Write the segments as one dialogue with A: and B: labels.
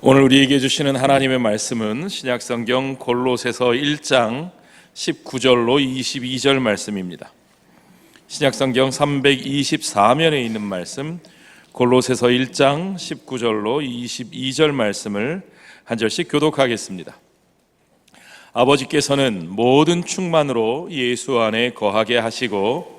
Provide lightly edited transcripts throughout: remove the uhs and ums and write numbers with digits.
A: 오늘 우리에게 주시는 하나님의 말씀은 신약성경 골로새서 1장 19절로 22절 말씀입니다. 신약성경 324면에 있는 말씀 골로새서 1장 19절로 22절 말씀을 한 절씩 교독하겠습니다. 아버지께서는 모든 충만으로 예수 안에 거하게 하시고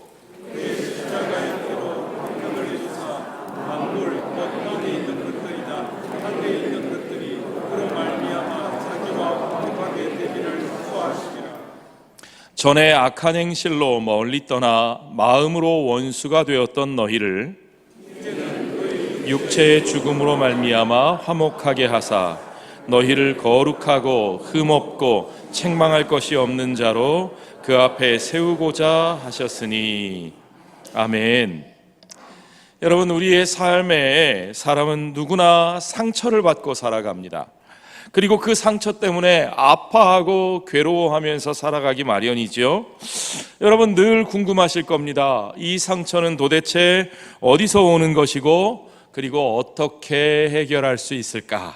A: 전에 악한 행실로 멀리 떠나 마음으로 원수가 되었던 너희를 육체의 죽음으로 말미암아 화목하게 하사 너희를 거룩하고 흠없고 책망할 것이 없는 자로 그 앞에 세우고자 하셨으니. 아멘. 여러분, 우리의 삶에 사람은 누구나 상처를 받고 살아갑니다. 그리고 그 상처 때문에 아파하고 괴로워하면서 살아가기 마련이죠. 여러분, 늘 궁금하실 겁니다. 이 상처는 도대체 어디서 오는 것이고, 그리고 어떻게 해결할 수 있을까?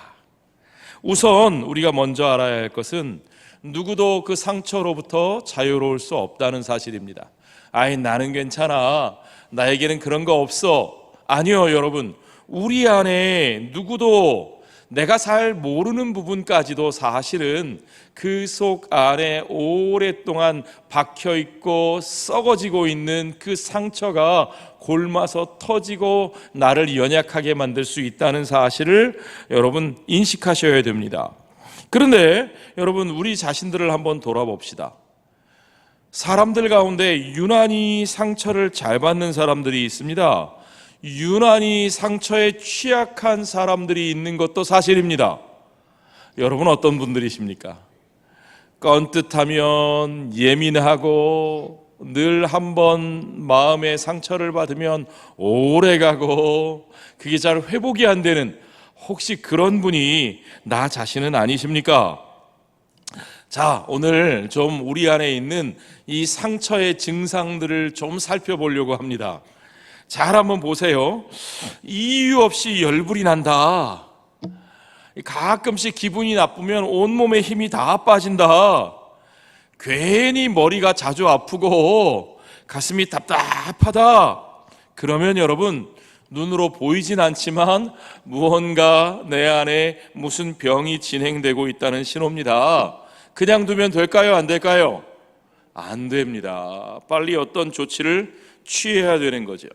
A: 우선 우리가 먼저 알아야 할 것은 누구도 그 상처로부터 자유로울 수 없다는 사실입니다. 아이, 나는 괜찮아, 나에게는 그런 거 없어. 아니요, 여러분, 우리 안에 누구도 내가 잘 모르는 부분까지도 사실은 그 속 안에 오랫동안 박혀있고 썩어지고 있는 그 상처가 골마서 터지고 나를 연약하게 만들 수 있다는 사실을 여러분 인식하셔야 됩니다. 그런데 여러분, 우리 자신들을 한번 돌아봅시다. 사람들 가운데 유난히 상처를 잘 받는 사람들이 있습니다. 유난히 상처에 취약한 사람들이 있는 것도 사실입니다. 여러분, 어떤 분들이십니까? 껌뜻하면 예민하고 늘 한번 마음의 상처를 받으면 오래가고 그게 잘 회복이 안 되는, 혹시 그런 분이 나 자신은 아니십니까? 자, 오늘 좀 우리 안에 있는 이 상처의 증상들을 좀 살펴보려고 합니다. 잘 한번 보세요. 이유 없이 열불이 난다. 가끔씩 기분이 나쁘면 온몸에 힘이 다 빠진다. 괜히 머리가 자주 아프고 가슴이 답답하다. 그러면 여러분, 눈으로 보이진 않지만 무언가 내 안에 무슨 병이 진행되고 있다는 신호입니다. 그냥 두면 될까요? 안 될까요? 안 됩니다. 빨리 어떤 조치를 취해야 되는 거죠.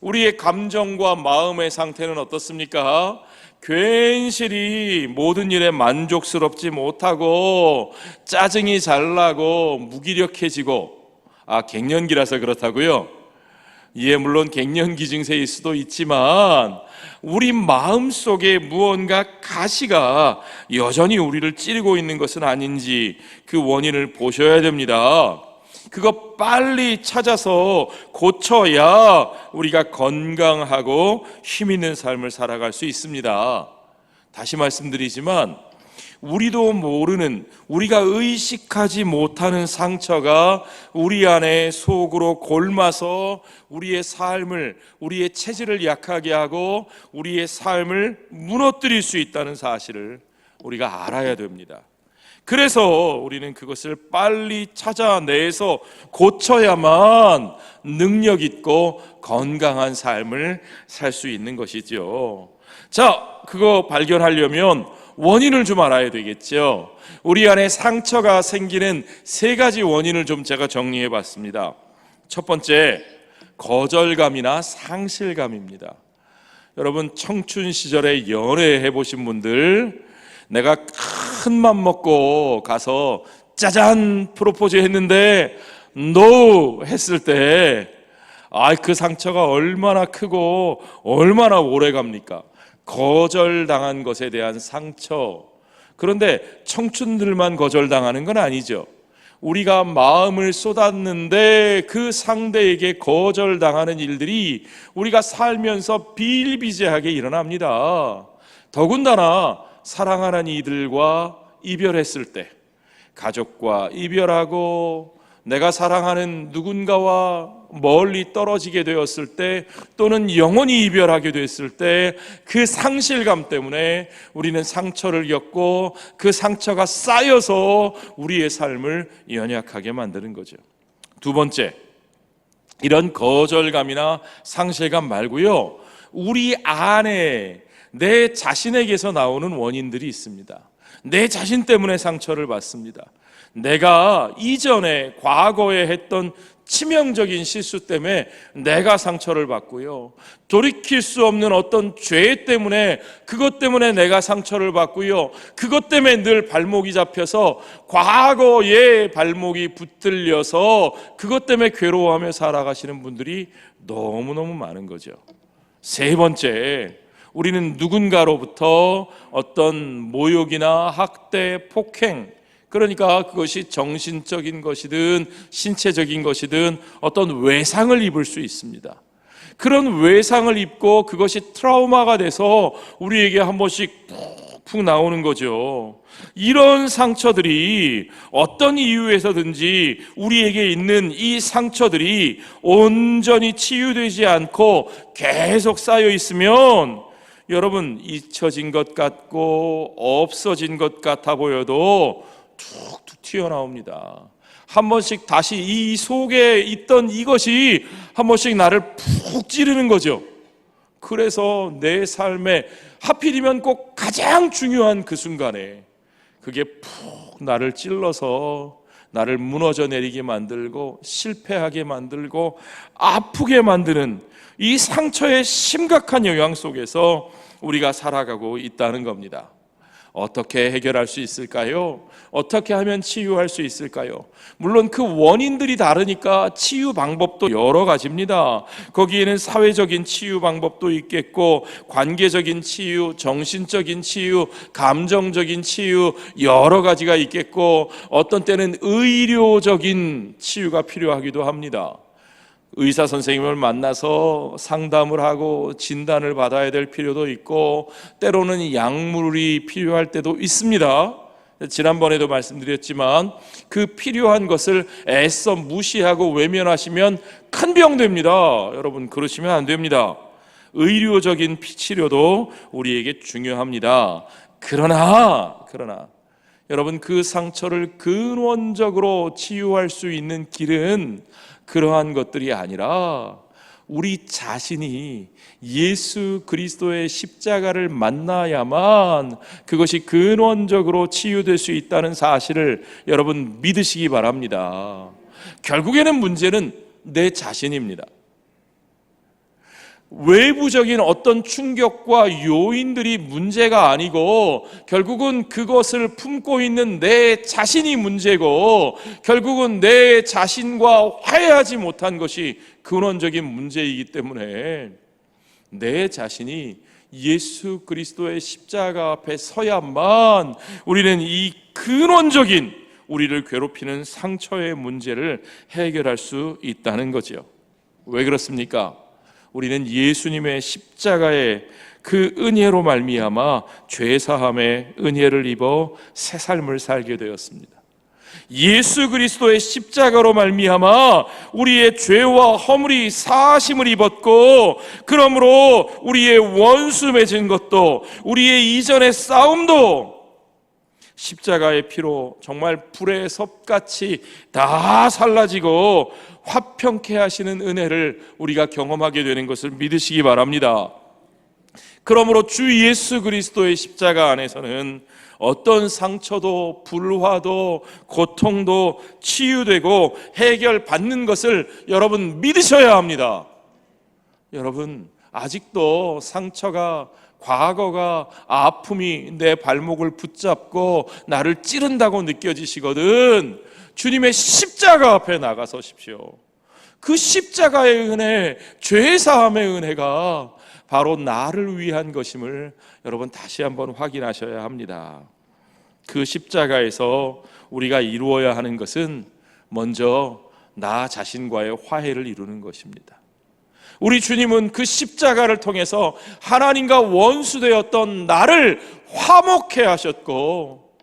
A: 우리의 감정과 마음의 상태는 어떻습니까? 괜시리 모든 일에 만족스럽지 못하고 짜증이 잘 나고 무기력해지고, 갱년기라서 그렇다고요? 예, 물론 갱년기 증세일 수도 있지만 우리 마음속에 무언가 가시가 여전히 우리를 찌르고 있는 것은 아닌지 그 원인을 보셔야 됩니다. 그거 빨리 찾아서 고쳐야 우리가 건강하고 힘 있는 삶을 살아갈 수 있습니다. 다시 말씀드리지만 우리도 모르는, 우리가 의식하지 못하는 상처가 우리 안에 속으로 골마서 우리의 삶을, 우리의 체질을 약하게 하고 우리의 삶을 무너뜨릴 수 있다는 사실을 우리가 알아야 됩니다. 그래서 우리는 그것을 빨리 찾아내서 고쳐야만 능력 있고 건강한 삶을 살 수 있는 것이죠. 자, 그거 발견하려면 원인을 좀 알아야 되겠죠. 우리 안에 상처가 생기는 세 가지 원인을 좀 제가 정리해 봤습니다. 첫 번째, 거절감이나 상실감입니다. 여러분, 청춘 시절에 연애해 보신 분들, 내가 큰 맘 먹고 가서 짜잔 프로포즈 했는데 NO 했을 때 그 상처가 얼마나 크고 얼마나 오래 갑니까? 거절당한 것에 대한 상처. 그런데 청춘들만 거절당하는 건 아니죠. 우리가 마음을 쏟았는데 그 상대에게 거절당하는 일들이 우리가 살면서 비일비재하게 일어납니다. 더군다나 사랑하는 이들과 이별했을 때, 가족과 이별하고 내가 사랑하는 누군가와 멀리 떨어지게 되었을 때, 또는 영원히 이별하게 됐을 때 그 상실감 때문에 우리는 상처를 겪고 그 상처가 쌓여서 우리의 삶을 연약하게 만드는 거죠. 두 번째, 이런 거절감이나 상실감 말고요, 우리 안에 내 자신에게서 나오는 원인들이 있습니다. 내 자신 때문에 상처를 받습니다. 내가 이전에 과거에 했던 치명적인 실수 때문에 내가 상처를 받고요, 돌이킬 수 없는 어떤 죄 때문에, 그것 때문에 내가 상처를 받고요, 그것 때문에 늘 발목이 잡혀서 과거의 발목이 붙들려서 그것 때문에 괴로워하며 살아가시는 분들이 너무너무 많은 거죠. 세 번째, 우리는 누군가로부터 어떤 모욕이나 학대, 폭행, 그러니까 그것이 정신적인 것이든 신체적인 것이든 어떤 외상을 입을 수 있습니다. 그런 외상을 입고 그것이 트라우마가 돼서 우리에게 한 번씩 푹푹 나오는 거죠. 이런 상처들이 어떤 이유에서든지 우리에게 있는 이 상처들이 온전히 치유되지 않고 계속 쌓여 있으면, 여러분, 잊혀진 것 같고 없어진 것 같아 보여도 툭툭 튀어나옵니다. 한 번씩 다시 이 속에 있던 이것이 한 번씩 나를 푹 찌르는 거죠. 그래서 내 삶에 하필이면 꼭 가장 중요한 그 순간에 그게 푹 나를 찔러서 나를 무너져 내리게 만들고 실패하게 만들고 아프게 만드는 이 상처의 심각한 영향 속에서 우리가 살아가고 있다는 겁니다. 어떻게 해결할 수 있을까요? 어떻게 하면 치유할 수 있을까요? 물론 그 원인들이 다르니까 치유 방법도 여러 가지입니다. 거기에는 사회적인 치유 방법도 있겠고, 관계적인 치유, 정신적인 치유, 감정적인 치유, 여러 가지가 있겠고, 어떤 때는 의료적인 치유가 필요하기도 합니다. 의사 선생님을 만나서 상담을 하고 진단을 받아야 될 필요도 있고, 때로는 약물이 필요할 때도 있습니다. 지난번에도 말씀드렸지만 그 필요한 것을 애써 무시하고 외면하시면 큰 병 됩니다. 여러분, 그러시면 안 됩니다. 의료적인 치료도 우리에게 중요합니다. 그러나 여러분, 그 상처를 근원적으로 치유할 수 있는 길은 그러한 것들이 아니라 우리 자신이 예수 그리스도의 십자가를 만나야만 그것이 근원적으로 치유될 수 있다는 사실을 여러분 믿으시기 바랍니다. 결국에는 문제는 내 자신입니다. 외부적인 어떤 충격과 요인들이 문제가 아니고, 결국은 그것을 품고 있는 내 자신이 문제고, 결국은 내 자신과 화해하지 못한 것이 근원적인 문제이기 때문에 내 자신이 예수 그리스도의 십자가 앞에 서야만 우리는 이 근원적인 우리를 괴롭히는 상처의 문제를 해결할 수 있다는 거죠. 왜 그렇습니까? 우리는 예수님의 십자가의 그 은혜로 말미암아 죄사함의 은혜를 입어 새 삶을 살게 되었습니다. 예수 그리스도의 십자가로 말미암아 우리의 죄와 허물이 사하심을 입었고, 그러므로 우리의 원수 맺은 것도, 우리의 이전의 싸움도 십자가의 피로 정말 불의 섭같이 다 살라지고 화평케 하시는 은혜를 우리가 경험하게 되는 것을 믿으시기 바랍니다. 그러므로 주 예수 그리스도의 십자가 안에서는 어떤 상처도 불화도 고통도 치유되고 해결받는 것을 여러분 믿으셔야 합니다. 여러분, 아직도 상처가, 과거가, 아픔이 내 발목을 붙잡고 나를 찌른다고 느껴지시거든, 주님의 십자가 앞에 나가서십시오. 그 십자가의 은혜, 죄사함의 은혜가 바로 나를 위한 것임을 여러분 다시 한번 확인하셔야 합니다. 그 십자가에서 우리가 이루어야 하는 것은 먼저 나 자신과의 화해를 이루는 것입니다. 우리 주님은 그 십자가를 통해서 하나님과 원수되었던 나를 화목해 하셨고,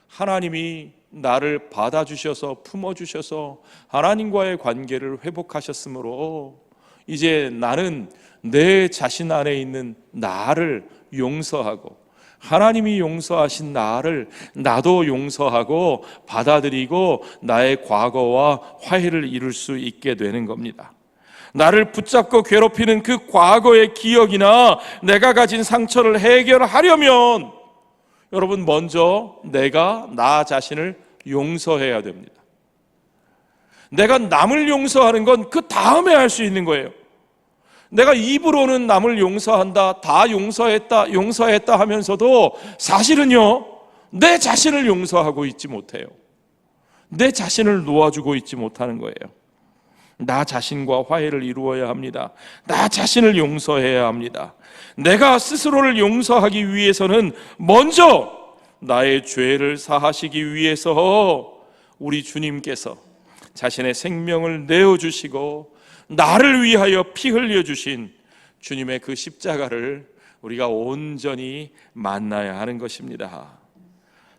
A: 하나님이 나를 받아주셔서 품어주셔서 하나님과의 관계를 회복하셨으므로 이제 나는 내 자신 안에 있는 나를 용서하고 하나님이 용서하신 나를 나도 용서하고 받아들이고 나의 과거와 화해를 이룰 수 있게 되는 겁니다. 나를 붙잡고 괴롭히는 그 과거의 기억이나 내가 가진 상처를 해결하려면 여러분 먼저 내가 나 자신을 용서해야 됩니다. 내가 남을 용서하는 건 그 다음에 할 수 있는 거예요. 내가 입으로는 남을 용서한다, 다 용서했다 하면서도 사실은요, 내 자신을 용서하고 있지 못해요. 내 자신을 놓아주고 있지 못하는 거예요. 나 자신과 화해를 이루어야 합니다. 나 자신을 용서해야 합니다. 내가 스스로를 용서하기 위해서는 먼저 나의 죄를 사하시기 위해서 우리 주님께서 자신의 생명을 내어주시고 나를 위하여 피 흘려주신 주님의 그 십자가를 우리가 온전히 만나야 하는 것입니다.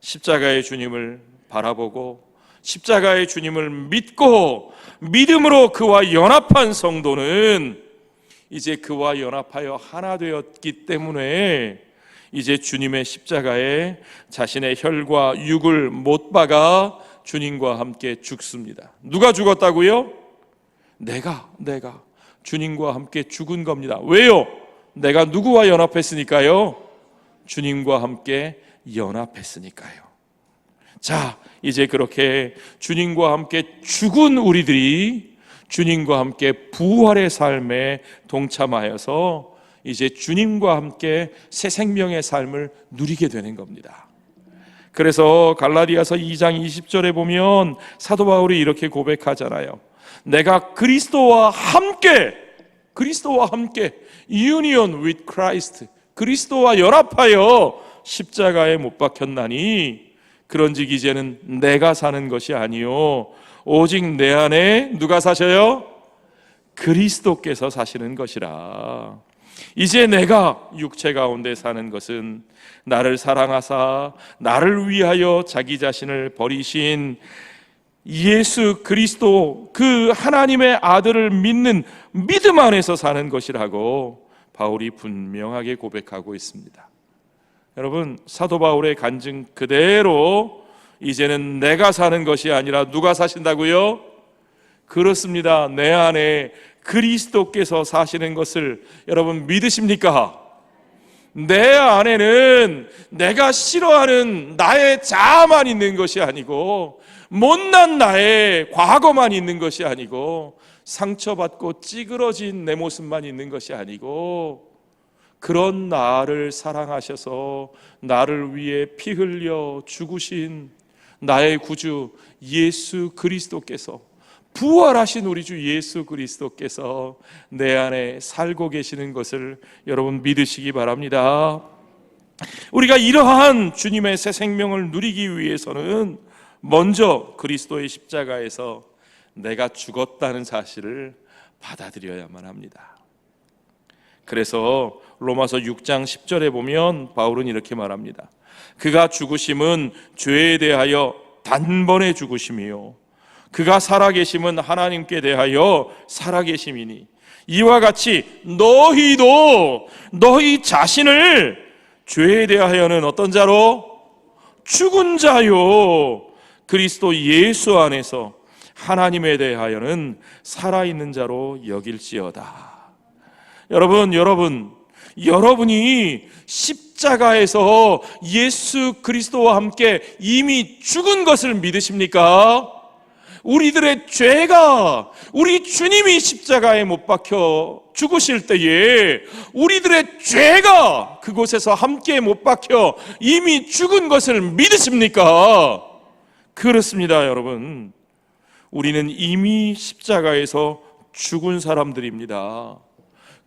A: 십자가의 주님을 바라보고 십자가의 주님을 믿고 믿음으로 그와 연합한 성도는 이제 그와 연합하여 하나 되었기 때문에 이제 주님의 십자가에 자신의 혈과 육을 못 박아 주님과 함께 죽습니다. 누가 죽었다고요? 내가 주님과 함께 죽은 겁니다. 왜요? 내가 누구와 연합했으니까요? 주님과 함께 연합했으니까요. 자, 이제 그렇게 주님과 함께 죽은 우리들이 주님과 함께 부활의 삶에 동참하여서 이제 주님과 함께 새 생명의 삶을 누리게 되는 겁니다. 그래서 갈라디아서 2장 20절에 보면 사도 바울이 이렇게 고백하잖아요. 내가 그리스도와 함께 union with Christ, 그리스도와 연합하여 십자가에 못 박혔나니 그런즉 이제는 내가 사는 것이 아니요 오직 내 안에 누가 사셔요? 그리스도께서 사시는 것이라. 이제 내가 육체 가운데 사는 것은 나를 사랑하사 나를 위하여 자기 자신을 버리신 예수 그리스도 그 하나님의 아들을 믿는 믿음 안에서 사는 것이라고 바울이 분명하게 고백하고 있습니다. 여러분, 사도 바울의 간증 그대로 이제는 내가 사는 것이 아니라 누가 사신다고요? 그렇습니다. 내 안에 그리스도께서 사시는 것을 여러분 믿으십니까? 내 안에는 내가 싫어하는 나의 자아만 있는 것이 아니고 못난 나의 과거만 있는 것이 아니고 상처받고 찌그러진 내 모습만 있는 것이 아니고 그런 나를 사랑하셔서 나를 위해 피 흘려 죽으신 나의 구주 예수 그리스도께서, 부활하신 우리 주 예수 그리스도께서 내 안에 살고 계시는 것을 여러분 믿으시기 바랍니다. 우리가 이러한 주님의 새 생명을 누리기 위해서는 먼저 그리스도의 십자가에서 내가 죽었다는 사실을 받아들여야만 합니다. 그래서 로마서 6장 10절에 보면 바울은 이렇게 말합니다. 그가 죽으심은 죄에 대하여 단번에 죽으심이요 그가 살아계심은 하나님께 대하여 살아계심이니 이와 같이 너희도 너희 자신을 죄에 대하여는 어떤 자로? 죽은 자요 그리스도 예수 안에서 하나님에 대하여는 살아있는 자로 여길지어다. 여러분이 십자가에서 예수 그리스도와 함께 이미 죽은 것을 믿으십니까? 우리들의 죄가 우리 주님이 십자가에 못 박혀 죽으실 때에 우리들의 죄가 그곳에서 함께 못 박혀 이미 죽은 것을 믿으십니까? 그렇습니다, 여러분. 우리는 이미 십자가에서 죽은 사람들입니다.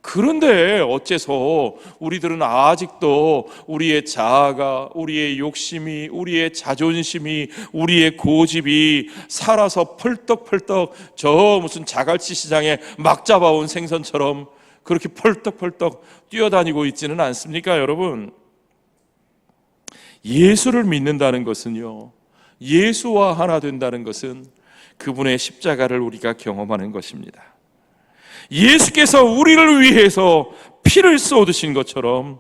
A: 그런데 어째서 우리들은 아직도 우리의 자아가, 우리의 욕심이, 우리의 자존심이, 우리의 고집이 살아서 펄떡펄떡 저 무슨 자갈치 시장에 막 잡아온 생선처럼 그렇게 펄떡펄떡 뛰어다니고 있지는 않습니까, 여러분? 예수를 믿는다는 것은요, 예수와 하나 된다는 것은 그분의 십자가를 우리가 경험하는 것입니다. 예수께서 우리를 위해서 피를 쏟으신 것처럼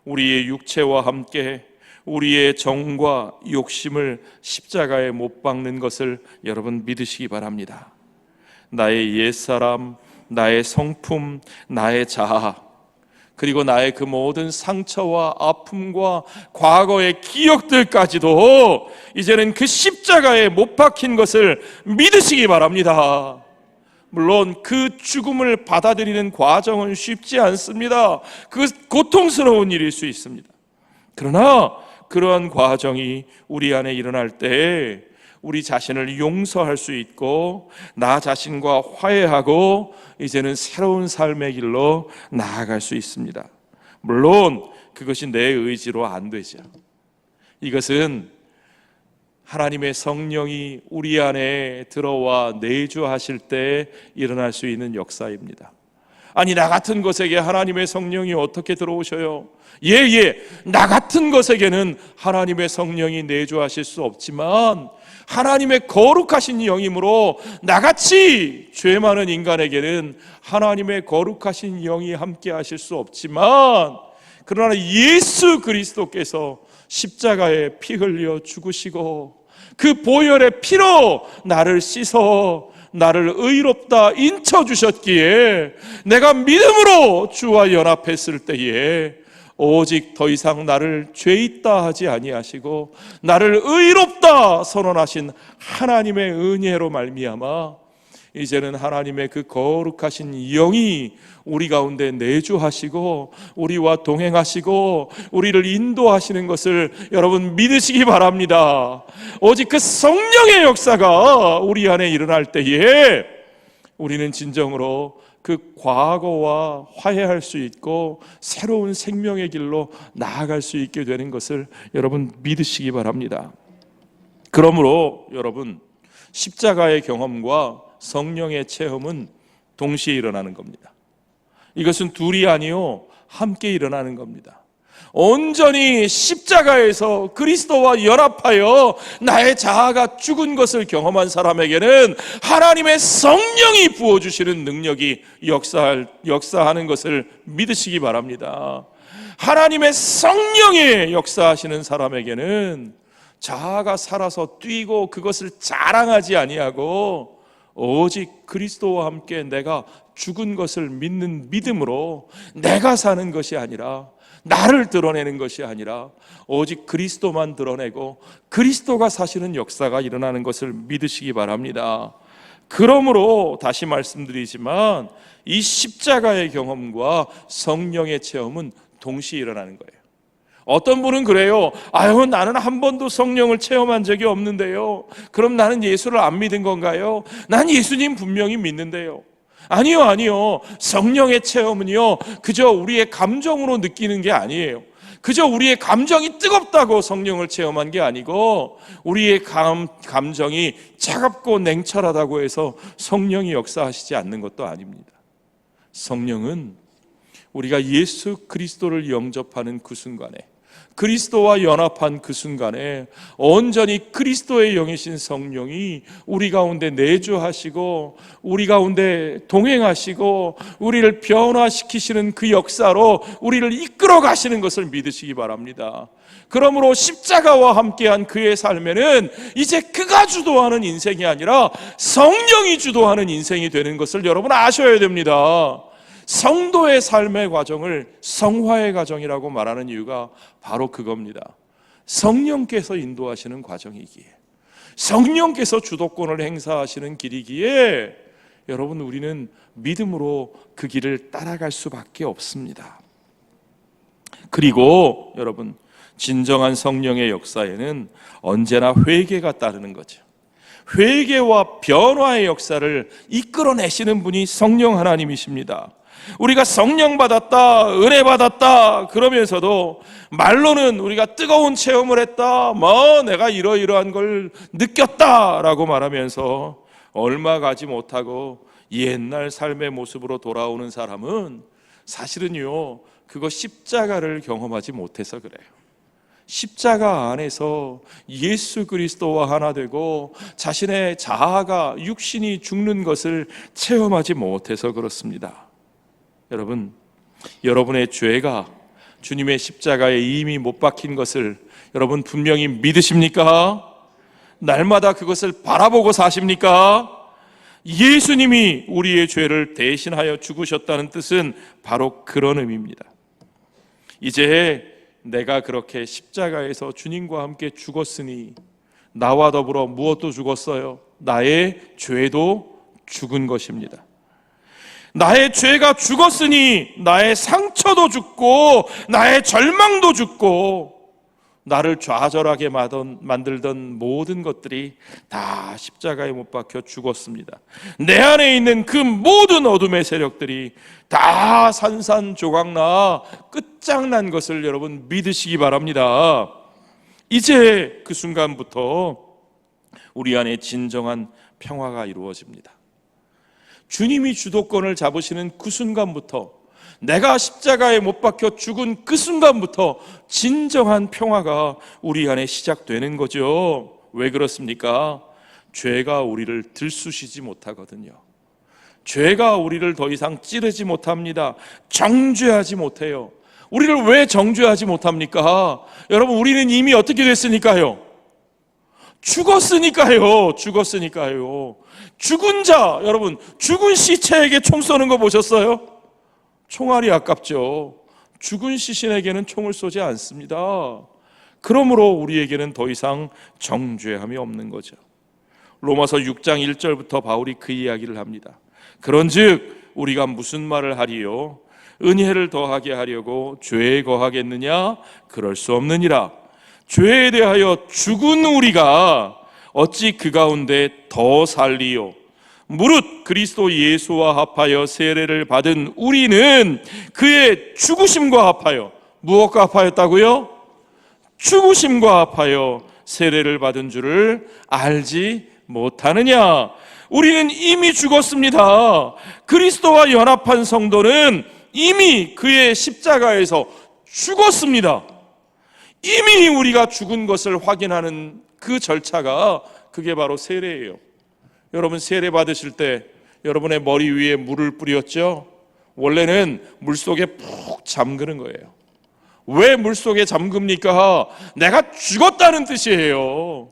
A: 우리의 육체와 함께 우리의 정과 욕심을 십자가에 못 박는 것을 여러분 믿으시기 바랍니다. 나의 옛사람, 나의 성품, 나의 자아, 그리고 나의 그 모든 상처와 아픔과 과거의 기억들까지도 이제는 그 십자가에 못 박힌 것을 믿으시기 바랍니다. 물론 그 죽음을 받아들이는 과정은 쉽지 않습니다. 그 고통스러운 일일 수 있습니다. 그러나 그러한 과정이 우리 안에 일어날 때 우리 자신을 용서할 수 있고 나 자신과 화해하고 이제는 새로운 삶의 길로 나아갈 수 있습니다. 물론 그것이 내 의지로 안 되죠. 이것은 하나님의 성령이 우리 안에 들어와 내주하실 때 일어날 수 있는 역사입니다. 아니, 나 같은 것에게 하나님의 성령이 어떻게 들어오셔요? 나 같은 것에게는 하나님의 성령이 내주하실 수 없지만 하나님의 거룩하신 영이므로 나같이 죄 많은 인간에게는 하나님의 거룩하신 영이 함께 하실 수 없지만, 그러나 예수 그리스도께서 십자가에 피 흘려 죽으시고 그 보혈의 피로 나를 씻어 나를 의롭다 인쳐주셨기에 내가 믿음으로 주와 연합했을 때에 오직 더 이상 나를 죄 있다 하지 아니하시고 나를 의롭다 선언하신 하나님의 은혜로 말미암아 이제는 하나님의 그 거룩하신 영이 우리 가운데 내주하시고 우리와 동행하시고 우리를 인도하시는 것을 여러분 믿으시기 바랍니다. 오직 그 성령의 역사가 우리 안에 일어날 때에 우리는 진정으로 그 과거와 화해할 수 있고 새로운 생명의 길로 나아갈 수 있게 되는 것을 여러분 믿으시기 바랍니다. 그러므로 여러분, 십자가의 경험과 성령의 체험은 동시에 일어나는 겁니다. 이것은 둘이 아니요 함께 일어나는 겁니다. 온전히 십자가에서 그리스도와 연합하여 나의 자아가 죽은 것을 경험한 사람에게는 하나님의 성령이 부어주시는 능력이 역사하는 것을 믿으시기 바랍니다. 하나님의 성령이 역사하시는 사람에게는 자아가 살아서 뛰고 그것을 자랑하지 아니하고 오직 그리스도와 함께 내가 죽은 것을 믿는 믿음으로 내가 사는 것이 아니라 나를 드러내는 것이 아니라 오직 그리스도만 드러내고 그리스도가 사시는 역사가 일어나는 것을 믿으시기 바랍니다. 그러므로 다시 말씀드리지만 이 십자가의 경험과 성령의 체험은 동시에 일어나는 거예요. 어떤 분은 그래요. 나는 한 번도 성령을 체험한 적이 없는데요. 그럼 나는 예수를 안 믿은 건가요? 난 예수님 분명히 믿는데요. 아니요. 성령의 체험은요, 그저 우리의 감정으로 느끼는 게 아니에요. 그저 우리의 감정이 뜨겁다고 성령을 체험한 게 아니고 우리의 감정이 차갑고 냉철하다고 해서 성령이 역사하시지 않는 것도 아닙니다. 성령은 우리가 예수 그리스도를 영접하는 그 순간에, 그리스도와 연합한 그 순간에 온전히 그리스도의 영이신 성령이 우리 가운데 내주하시고 우리 가운데 동행하시고 우리를 변화시키시는 그 역사로 우리를 이끌어 가시는 것을 믿으시기 바랍니다. 그러므로 십자가와 함께한 그의 삶에는 이제 그가 주도하는 인생이 아니라 성령이 주도하는 인생이 되는 것을 여러분 아셔야 됩니다. 성도의 삶의 과정을 성화의 과정이라고 말하는 이유가 바로 그겁니다. 성령께서 인도하시는 과정이기에, 성령께서 주도권을 행사하시는 길이기에 여러분, 우리는 믿음으로 그 길을 따라갈 수밖에 없습니다. 그리고 여러분, 진정한 성령의 역사에는 언제나 회개가 따르는 거죠. 회개와 변화의 역사를 이끌어내시는 분이 성령 하나님이십니다. 우리가 성령 받았다, 은혜 받았다 그러면서도 말로는 우리가 뜨거운 체험을 했다, 내가 이러이러한 걸 느꼈다라고 말하면서 얼마 가지 못하고 옛날 삶의 모습으로 돌아오는 사람은 사실은요, 그거 십자가를 경험하지 못해서 그래요. 십자가 안에서 예수 그리스도와 하나 되고 자신의 자아가 육신이 죽는 것을 체험하지 못해서 그렇습니다. 여러분, 여러분의 죄가 주님의 십자가에 이미 못 박힌 것을 여러분 분명히 믿으십니까? 날마다 그것을 바라보고 사십니까? 예수님이 우리의 죄를 대신하여 죽으셨다는 뜻은 바로 그런 의미입니다. 이제 내가 그렇게 십자가에서 주님과 함께 죽었으니 나와 더불어 무엇도 죽었어요? 나의 죄도 죽은 것입니다. 나의 죄가 죽었으니 나의 상처도 죽고 나의 절망도 죽고 나를 좌절하게 만들던 모든 것들이 다 십자가에 못 박혀 죽었습니다. 내 안에 있는 그 모든 어둠의 세력들이 다 산산조각나 끝장난 것을 여러분 믿으시기 바랍니다. 이제 그 순간부터 우리 안에 진정한 평화가 이루어집니다. 주님이 주도권을 잡으시는 그 순간부터, 내가 십자가에 못 박혀 죽은 그 순간부터 진정한 평화가 우리 안에 시작되는 거죠. 왜 그렇습니까? 죄가 우리를 들쑤시지 못하거든요. 죄가 우리를 더 이상 찌르지 못합니다. 정죄하지 못해요. 우리를 왜 정죄하지 못합니까? 여러분, 우리는 이미 어떻게 됐으니까요? 죽었으니까요. 죽은 자, 여러분, 죽은 시체에게 총 쏘는 거 보셨어요? 총알이 아깝죠. 죽은 시신에게는 총을 쏘지 않습니다. 그러므로 우리에게는 더 이상 정죄함이 없는 거죠. 로마서 6장 1절부터 바울이 그 이야기를 합니다. 그런즉 우리가 무슨 말을 하리요? 은혜를 더하게 하려고 죄에 거하겠느냐? 그럴 수 없느니라. 죄에 대하여 죽은 우리가 어찌 그 가운데 더 살리요? 무릇 그리스도 예수와 합하여 세례를 받은 우리는 그의 죽으심과 합하여, 무엇과 합하였다고요? 죽으심과 합하여 세례를 받은 줄을 알지 못하느냐? 우리는 이미 죽었습니다. 그리스도와 연합한 성도는 이미 그의 십자가에서 죽었습니다. 이미 우리가 죽은 것을 확인하는 그 절차가 그게 바로 세례예요. 여러분, 세례 받으실 때 여러분의 머리 위에 물을 뿌렸죠? 원래는 물속에 푹 잠그는 거예요. 왜 물속에 잠깁니까? 내가 죽었다는 뜻이에요.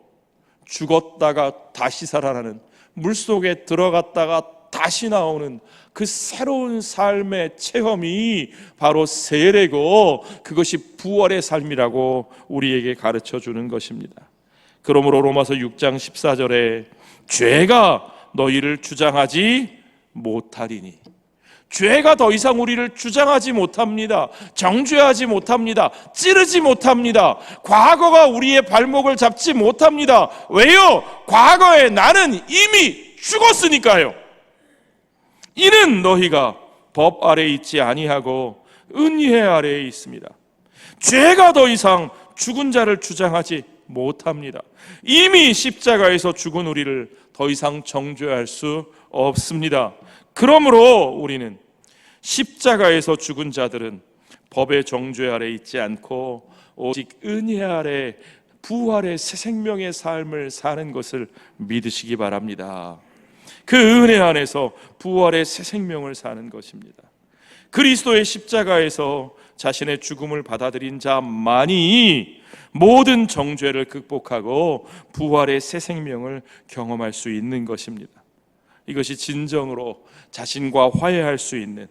A: 죽었다가 다시 살아나는, 물속에 들어갔다가 다시 나오는 그 새로운 삶의 체험이 바로 세례고, 그것이 부활의 삶이라고 우리에게 가르쳐 주는 것입니다. 그러므로 로마서 6장 14절에 죄가 너희를 주장하지 못하리니, 죄가 더 이상 우리를 주장하지 못합니다. 정죄하지 못합니다. 찌르지 못합니다. 과거가 우리의 발목을 잡지 못합니다. 왜요? 과거에 나는 이미 죽었으니까요. 이는 너희가 법 아래에 있지 아니하고 은혜 아래에 있습니다. 죄가 더 이상 죽은 자를 주장하지 못합니다. 이미 십자가에서 죽은 우리를 더 이상 정죄할 수 없습니다. 그러므로 우리는 십자가에서 죽은 자들은 법의 정죄 아래 있지 않고 오직 은혜 아래 부활의 새 생명의 삶을 사는 것을 믿으시기 바랍니다. 그 은혜 안에서 부활의 새 생명을 사는 것입니다. 그리스도의 십자가에서 자신의 죽음을 받아들인 자만이 모든 정죄를 극복하고 부활의 새 생명을 경험할 수 있는 것입니다. 이것이 진정으로 자신과 화해할 수 있는,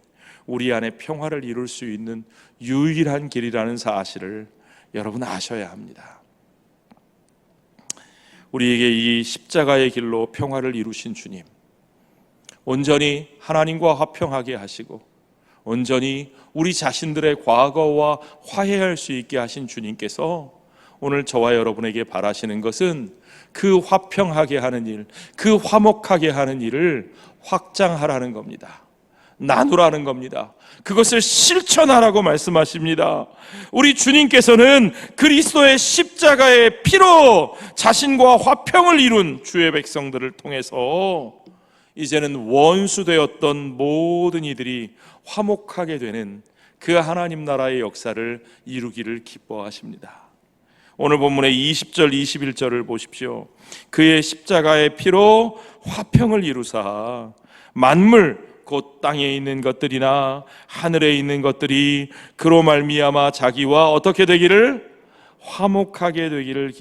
A: 우리 안에 평화를 이룰 수 있는 유일한 길이라는 사실을 여러분 아셔야 합니다. 우리에게 이 십자가의 길로 평화를 이루신 주님, 온전히 하나님과 화평하게 하시고 온전히 우리 자신들의 과거와 화해할 수 있게 하신 주님께서 오늘 저와 여러분에게 바라시는 것은 그 화평하게 하는 일, 그 화목하게 하는 일을 확장하라는 겁니다. 나누라는 겁니다. 그것을 실천하라고 말씀하십니다. 우리 주님께서는 그리스도의 십자가의 피로 자신과 화평을 이룬 주의 백성들을 통해서 이제는 원수되었던 모든 이들이 화목하게 되는 그 하나님 나라의 역사를 이루기를 기뻐하십니다. 오늘 본문의 20절 21절을 보십시오. 그의 십자가의 피로 화평을 이루사 만물 곧 땅에 있는 것들이나 하늘에 있는 것들이 그로 말미암아 자기와 어떻게 되기를 화목하게 되기를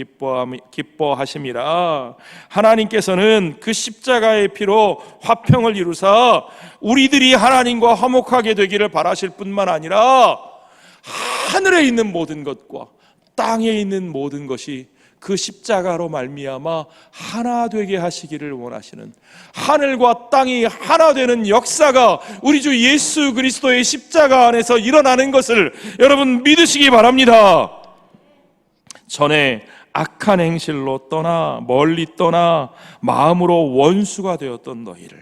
A: 기뻐하심이라. 하나님께서는 그 십자가의 피로 화평을 이루사 우리들이 하나님과 화목하게 되기를 바라실 뿐만 아니라 하늘에 있는 모든 것과 땅에 있는 모든 것이 그 십자가로 말미암아 하나 되게 하시기를 원하시는, 하늘과 땅이 하나 되는 역사가 우리 주 예수 그리스도의 십자가 안에서 일어나는 것을 여러분 믿으시기 바랍니다. 전에 악한 행실로 떠나 멀리 떠나 마음으로 원수가 되었던 너희를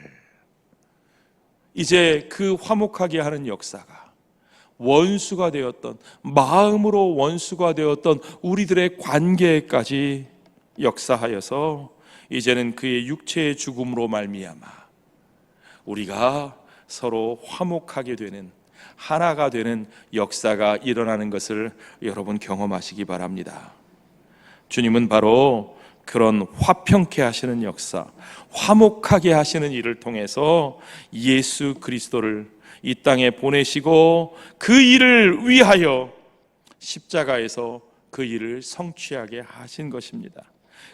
A: 이제 그 화목하게 하는 역사가 원수가 되었던, 마음으로 원수가 되었던 우리들의 관계까지 역사하여서 이제는 그의 육체의 죽음으로 말미암아 우리가 서로 화목하게 되는, 하나가 되는 역사가 일어나는 것을 여러분 경험하시기 바랍니다. 주님은 바로 그런 화평케 하시는 역사, 화목하게 하시는 일을 통해서 예수 그리스도를 이 땅에 보내시고 그 일을 위하여 십자가에서 그 일을 성취하게 하신 것입니다.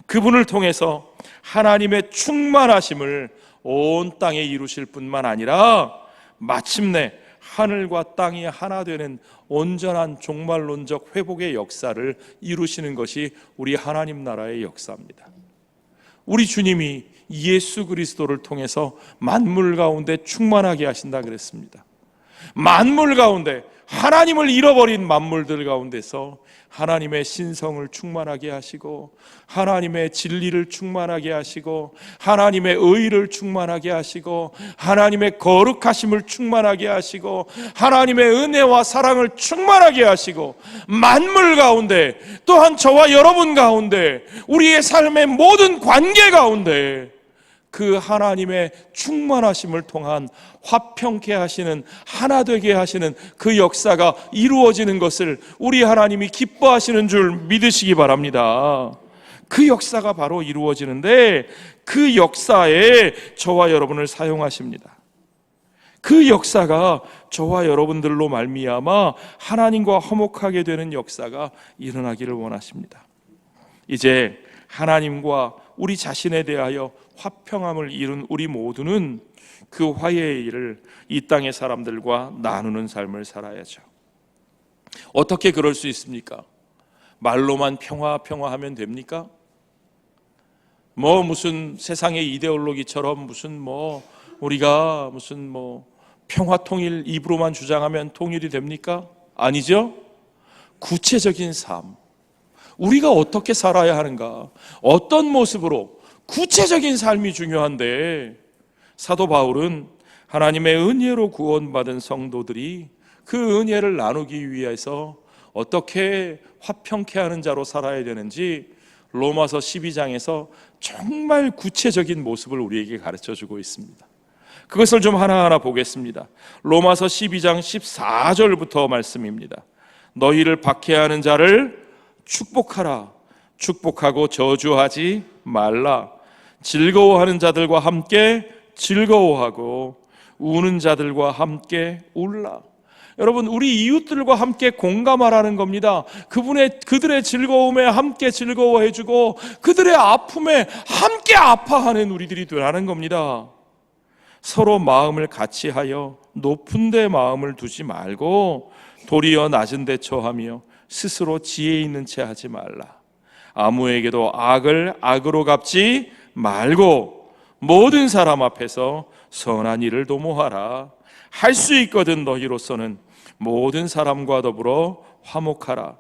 A: 그분을 통해서 하나님의 충만하심을 온 땅에 이루실 뿐만 아니라 마침내 하늘과 땅이 하나 되는 온전한 종말론적 회복의 역사를 이루시는 것이 우리 하나님 나라의 역사입니다. 우리 주님이 예수 그리스도를 통해서 만물 가운데 충만하게 하신다 그랬습니다. 만물 가운데, 하나님을 잃어버린 만물들 가운데서 하나님의 신성을 충만하게 하시고 하나님의 진리를 충만하게 하시고 하나님의 의를 충만하게 하시고 하나님의 거룩하심을 충만하게 하시고 하나님의 은혜와 사랑을 충만하게 하시고 만물 가운데, 또한 저와 여러분 가운데, 우리의 삶의 모든 관계 가운데 그 하나님의 충만하심을 통한 화평케 하시는, 하나 되게 하시는 그 역사가 이루어지는 것을 우리 하나님이 기뻐하시는 줄 믿으시기 바랍니다. 그 역사가 바로 이루어지는데 그 역사에 저와 여러분을 사용하십니다. 그 역사가 저와 여러분들로 말미암아 하나님과 화목하게 되는 역사가 일어나기를 원하십니다. 이제 하나님과 우리 자신에 대하여 화평함을 이룬 우리 모두는 그 화해의 일을 이 땅의 사람들과 나누는 삶을 살아야죠. 어떻게 그럴 수 있습니까? 말로만 평화 평화하면 됩니까? 무슨 세상의 이데올로기처럼 우리가 평화 통일 입으로만 주장하면 통일이 됩니까? 아니죠. 구체적인 삶, 우리가 어떻게 살아야 하는가, 어떤 모습으로, 구체적인 삶이 중요한데, 사도 바울은 하나님의 은혜로 구원받은 성도들이 그 은혜를 나누기 위해서 어떻게 화평케 하는 자로 살아야 되는지 로마서 12장에서 정말 구체적인 모습을 우리에게 가르쳐주고 있습니다. 그것을 좀 하나하나 보겠습니다. 로마서 12장 14절부터 말씀입니다. 너희를 박해하는 자를 축복하라. 축복하고 저주하지 말라. 즐거워하는 자들과 함께 즐거워하고 우는 자들과 함께 울라. 여러분, 우리 이웃들과 함께 공감하라는 겁니다. 그들의 즐거움에 함께 즐거워해주고 그들의 아픔에 함께 아파하는 우리들이 되라는 겁니다. 서로 마음을 같이 하여 높은 데 마음을 두지 말고 도리어 낮은 데 처하며 스스로 지혜 있는 채 하지 말라. 아무에게도 악을 악으로 갚지 말고 모든 사람 앞에서 선한 일을 도모하라. 할 수 있거든 너희로서는 모든 사람과 더불어 화목하라.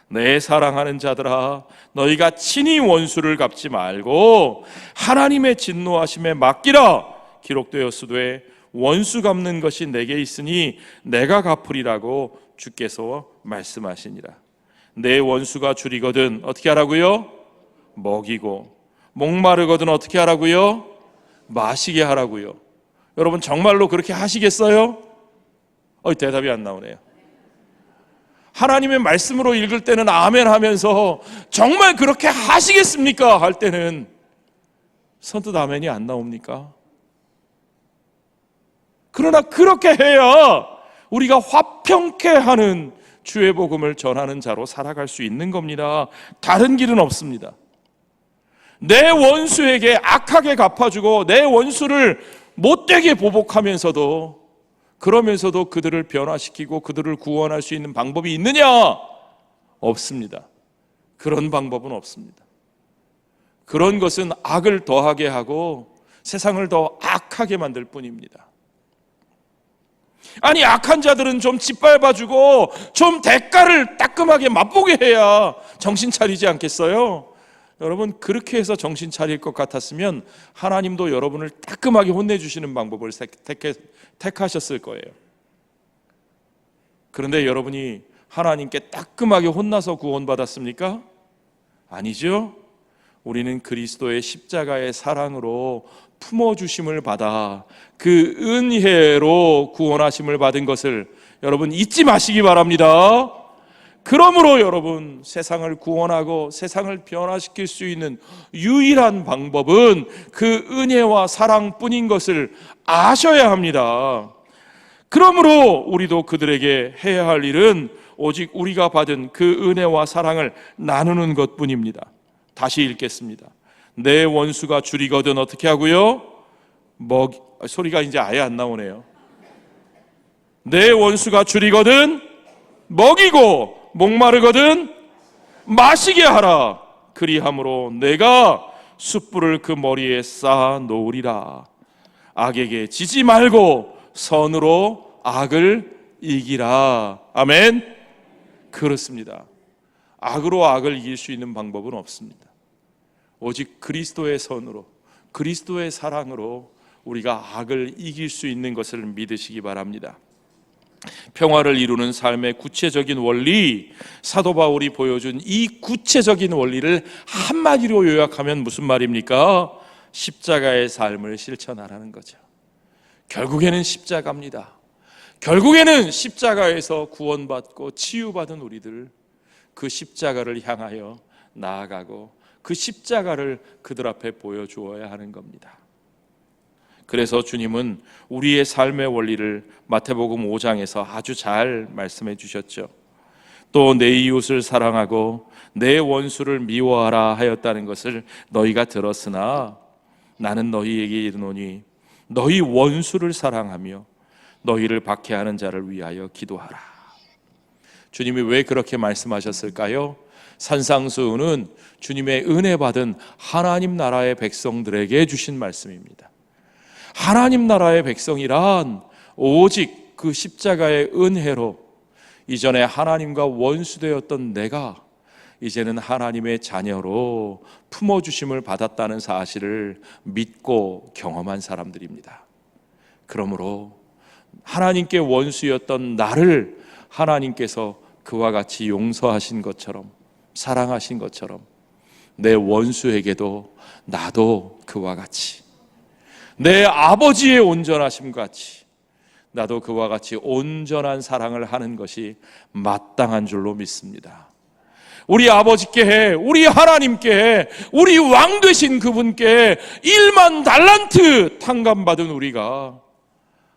A: 내 사랑하는 자들아, 너희가 친히 원수를 갚지 말고 하나님의 진노하심에 맡기라. 기록되었으되 원수 갚는 것이 내게 있으니 내가 갚으리라고 주께서 말씀하시니라. 내 원수가 줄이거든 어떻게 하라고요? 먹이고, 목마르거든 어떻게 하라고요? 마시게 하라고요. 여러분, 정말로 그렇게 하시겠어요? 대답이 안 나오네요. 하나님의 말씀으로 읽을 때는 아멘 하면서 정말 그렇게 하시겠습니까? 할 때는 선뜻 아멘이 안 나옵니까? 그러나 그렇게 해야 우리가 화평케 하는 주의 복음을 전하는 자로 살아갈 수 있는 겁니다. 다른 길은 없습니다. 내 원수에게 악하게 갚아주고 내 원수를 못되게 보복하면서도, 그러면서도 그들을 변화시키고 그들을 구원할 수 있는 방법이 있느냐? 없습니다. 그런 방법은 없습니다. 그런 것은 악을 더하게 하고 세상을 더 악하게 만들 뿐입니다. 아니, 악한 자들은 좀 짓밟아주고 좀 대가를 따끔하게 맛보게 해야 정신 차리지 않겠어요? 여러분, 그렇게 해서 정신 차릴 것 같았으면 하나님도 여러분을 따끔하게 혼내주시는 방법을 택하셨을 거예요. 그런데 여러분이 하나님께 따끔하게 혼나서 구원받았습니까? 아니죠. 우리는 그리스도의 십자가의 사랑으로 품어주심을 받아 그 은혜로 구원하심을 받은 것을 여러분 잊지 마시기 바랍니다. 그러므로 여러분, 세상을 구원하고 세상을 변화시킬 수 있는 유일한 방법은 그 은혜와 사랑뿐인 것을 아셔야 합니다. 그러므로 우리도 그들에게 해야 할 일은 오직 우리가 받은 그 은혜와 사랑을 나누는 것뿐입니다. 다시 읽겠습니다. 내 원수가 줄이거든 어떻게 하고요? 소리가 이제 아예 안 나오네요. 내 원수가 줄이거든 먹이고 목마르거든 마시게 하라. 그리함으로 내가 숯불을 그 머리에 쌓아 놓으리라. 악에게 지지 말고 선으로 악을 이기라. 아멘. 그렇습니다. 악으로 악을 이길 수 있는 방법은 없습니다. 오직 그리스도의 선으로, 그리스도의 사랑으로 우리가 악을 이길 수 있는 것을 믿으시기 바랍니다. 평화를 이루는 삶의 구체적인 원리, 사도 바울이 보여준 이 구체적인 원리를 한마디로 요약하면 무슨 말입니까? 십자가의 삶을 실천하라는 거죠. 결국에는 십자가입니다. 결국에는 십자가에서 구원받고 치유받은 우리들, 그 십자가를 향하여 나아가고 그 십자가를 그들 앞에 보여주어야 하는 겁니다. 그래서 주님은 우리의 삶의 원리를 마태복음 5장에서 아주 잘 말씀해 주셨죠. 또 내 이웃을 사랑하고 내 원수를 미워하라 하였다는 것을 너희가 들었으나 나는 너희에게 이르노니 너희 원수를 사랑하며 너희를 박해하는 자를 위하여 기도하라. 주님이 왜 그렇게 말씀하셨을까요? 산상수훈은 주님의 은혜 받은 하나님 나라의 백성들에게 주신 말씀입니다. 하나님 나라의 백성이란 오직 그 십자가의 은혜로 이전에 하나님과 원수되었던 내가 이제는 하나님의 자녀로 품어주심을 받았다는 사실을 믿고 경험한 사람들입니다. 그러므로 하나님께 원수였던 나를 하나님께서 그와 같이 용서하신 것처럼, 사랑하신 것처럼 내 원수에게도 나도 그와 같이, 내 아버지의 온전하심 같이 나도 그와 같이 온전한 사랑을 하는 것이 마땅한 줄로 믿습니다. 우리 아버지께, 우리 하나님께, 우리 왕 되신 그분께 1만 달란트 탕감받은 우리가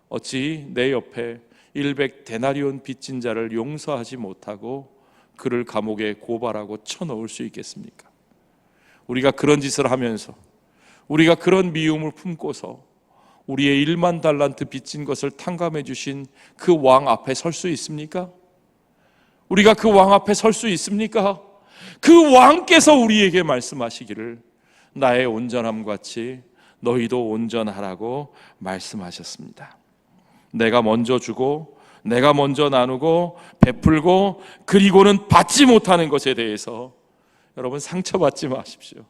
A: 어찌 내 옆에 100데나리온 빚진 자를 용서하지 못하고 그를 감옥에 고발하고 쳐넣을 수 있겠습니까? 우리가 그런 짓을 하면서, 우리가 그런 미움을 품고서 우리의 1만 달란트 빚진 것을 탕감해 주신 그 왕 앞에 설 수 있습니까? 우리가 그 왕 앞에 설 수 있습니까? 그 왕께서 우리에게 말씀하시기를 나의 온전함 같이 너희도 온전하라고 말씀하셨습니다. 내가 먼저 주고 내가 먼저 나누고 베풀고 그리고는 받지 못하는 것에 대해서 여러분 상처받지 마십시오.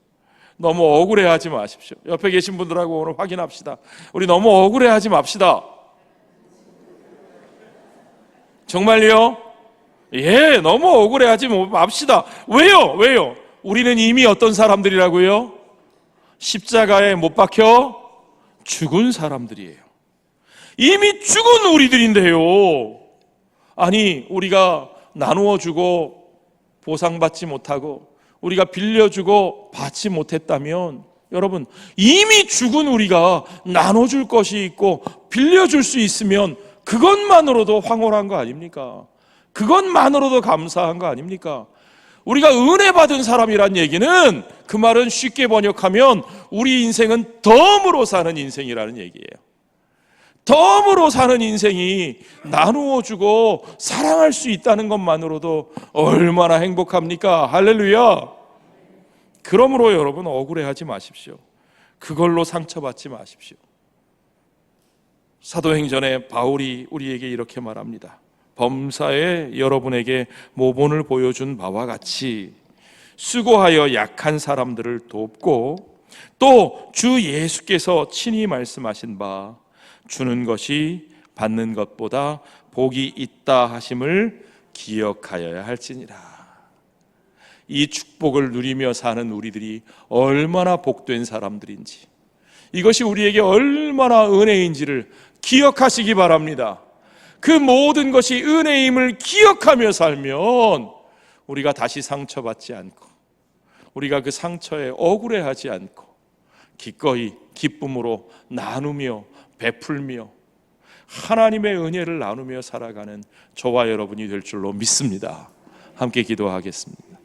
A: 너무 억울해하지 마십시오. 옆에 계신 분들하고 오늘 확인합시다. 우리 너무 억울해하지 맙시다. 정말요? 예, 너무 억울해하지 맙시다. 왜요? 우리는 이미 어떤 사람들이라고요? 십자가에 못 박혀 죽은 사람들이에요. 이미 죽은 우리들인데요. 아니, 우리가 나누어 주고 보상받지 못하고 우리가 빌려주고 받지 못했다면 여러분, 이미 죽은 우리가 나눠줄 것이 있고 빌려줄 수 있으면 그것만으로도 황홀한 거 아닙니까? 그것만으로도 감사한 거 아닙니까? 우리가 은혜 받은 사람이란 얘기는, 그 말은 쉽게 번역하면 우리 인생은 덤으로 사는 인생이라는 얘기예요. 덤으로 사는 인생이 나누어 주고 사랑할 수 있다는 것만으로도 얼마나 행복합니까? 할렐루야. 그러므로 여러분, 억울해하지 마십시오. 그걸로 상처받지 마십시오. 사도행전에 바울이 우리에게 이렇게 말합니다. 범사에 여러분에게 모본을 보여준 바와 같이 수고하여 약한 사람들을 돕고, 또 주 예수께서 친히 말씀하신 바 주는 것이 받는 것보다 복이 있다 하심을 기억하여야 할지니라. 이 축복을 누리며 사는 우리들이 얼마나 복된 사람들인지, 이것이 우리에게 얼마나 은혜인지를 기억하시기 바랍니다. 그 모든 것이 은혜임을 기억하며 살면 우리가 다시 상처받지 않고, 우리가 그 상처에 억울해하지 않고 기꺼이 기쁨으로 나누며 베풀며 하나님의 은혜를 나누며 살아가는 저와 여러분이 될 줄로 믿습니다. 함께 기도하겠습니다.